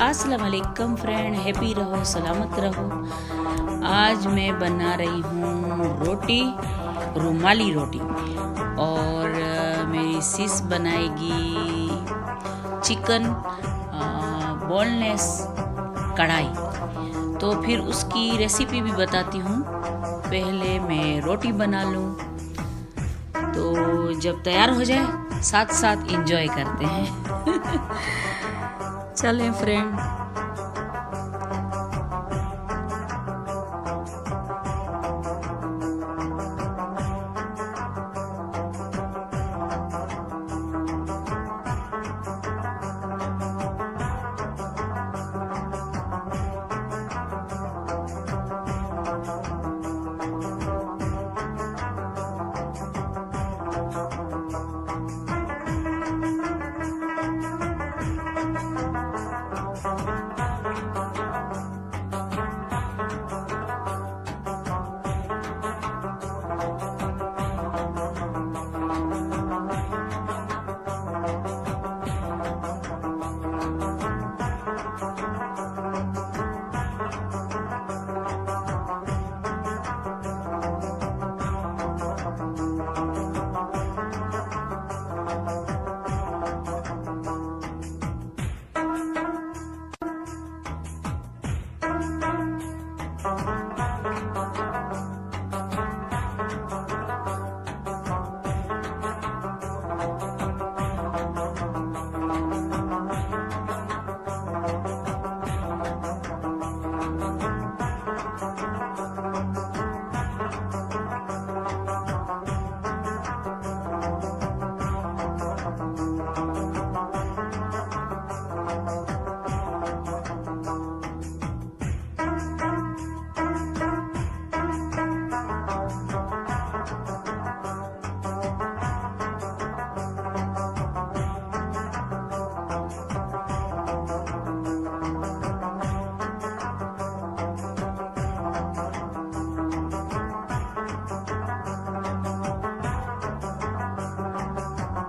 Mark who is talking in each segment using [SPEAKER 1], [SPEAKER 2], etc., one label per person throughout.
[SPEAKER 1] अस्सलाम वालेकुम friend, happy रहो, सलामत रहो। आज मैं बना रही हूँ रोटी, रुमाली रोटी। और मेरी सिस बनाएगी चिकन बोनलेस कढ़ाई। तो फिर उसकी रेसिपी भी बताती हूँ। पहले मैं रोटी बना लूँ, तो जब तैयार हो जाए साथ साथ एंजॉय करते हैं। चलें फ्रेंड।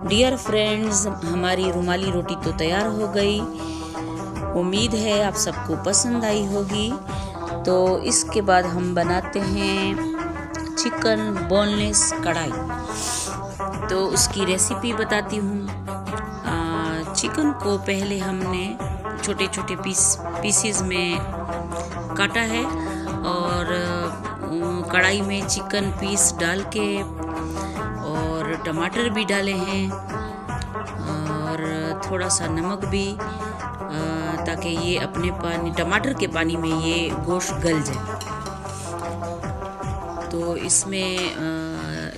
[SPEAKER 1] डियर फ्रेंड्स, हमारी रुमाली रोटी तो तैयार हो गई। उम्मीद है आप सबको पसंद आई होगी। तो इसके बाद हम बनाते हैं चिकन बोनलेस कढ़ाई। तो उसकी रेसिपी बताती हूँ। चिकन को पहले हमने छोटे छोटे पीसेस में काटा है और कढ़ाई में चिकन पीस डाल के और टमाटर भी डाले हैं और थोड़ा सा नमक भी, ताकि ये अपने पानी टमाटर के पानी में ये गोश्त गल जाए। तो इसमें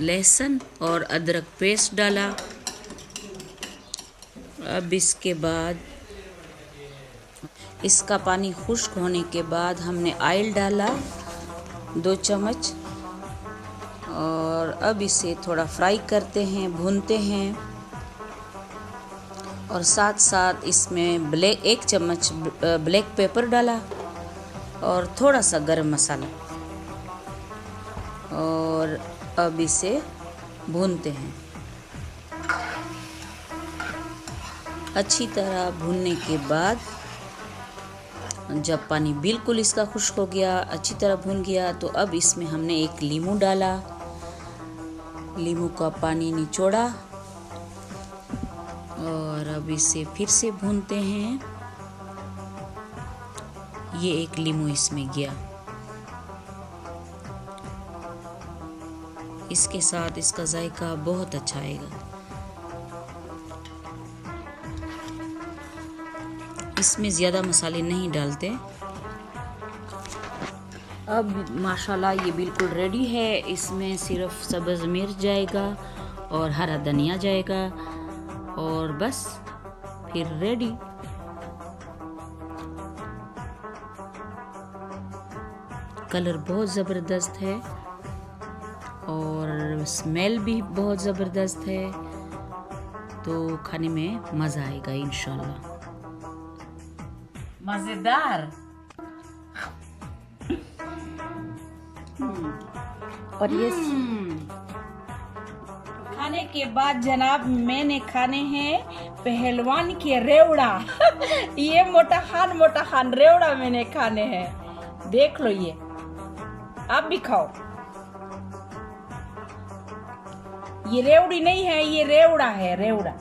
[SPEAKER 1] लहसुन और अदरक पेस्ट डाला। अब इसके बाद इसका पानी खुश्क होने के बाद हमने ऑयल डाला 2 चम्मच और अब इसे थोड़ा फ्राई करते हैं, भूनते हैं। और साथ साथ इसमें 1 चम्मच ब्लैक पेपर डाला और थोड़ा सा गरम मसाला, और अब इसे भूनते हैं। अच्छी तरह भूनने के बाद जब पानी बिल्कुल इसका खुश्क हो गया, अच्छी तरह भून गया, तो अब इसमें हमने 1 नींबू डाला। नींबू का पानी निचोड़ा और अब इसे फिर से भूनते हैं। ये 1 नींबू इसमें गया। इसके साथ इसका जायका बहुत अच्छा आएगा। इसमें ज़्यादा मसाले नहीं डालते। अब माशाल्लाह ये बिल्कुल रेडी है। इसमें सिर्फ सब्ज़ मिर्च जाएगा और हरा धनिया जाएगा और बस फिर रेडी। कलर बहुत ज़बरदस्त है और स्मेल भी बहुत ज़बरदस्त है। तो खाने में मज़ा आएगा इंशाल्लाह। मज़ेदार। और ये खाने के बाद जनाब मैंने खाने हैं
[SPEAKER 2] पहलवान के रेवड़ा ये मोटा खान रेवड़ा मैंने खाने हैं। देख लो, ये आप भी खाओ। ये रेवड़ी नहीं है, ये रेवड़ा है, रेवड़ा।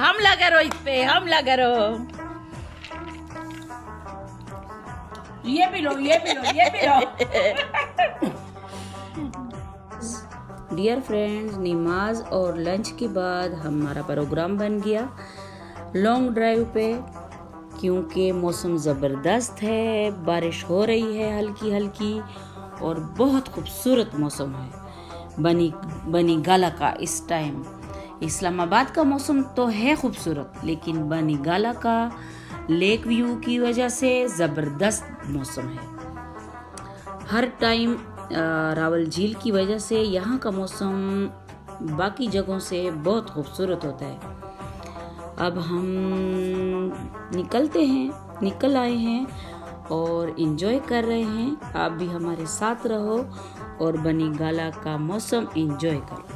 [SPEAKER 2] हमला करो इस पे, हमला करो। ये भी लो।
[SPEAKER 1] डियर फ्रेंड्स, नमाज और लंच के बाद हमारा प्रोग्राम बन गया लॉन्ग ड्राइव पे, क्योंकि मौसम ज़बरदस्त है, बारिश हो रही है हल्की हल्की और बहुत खूबसूरत मौसम है बनी गाला का। इस टाइम इस्लामाबाद का मौसम तो है खूबसूरत, लेकिन बनी गाला का लेक व्यू की वजह से ज़बरदस्त मौसम है। हर टाइम रावल झील की वजह से यहाँ का मौसम बाकी जगहों से बहुत खूबसूरत होता है। अब हम निकल आए हैं और एंजॉय कर रहे हैं। आप भी हमारे साथ रहो और बनी गाला का मौसम एंजॉय करो।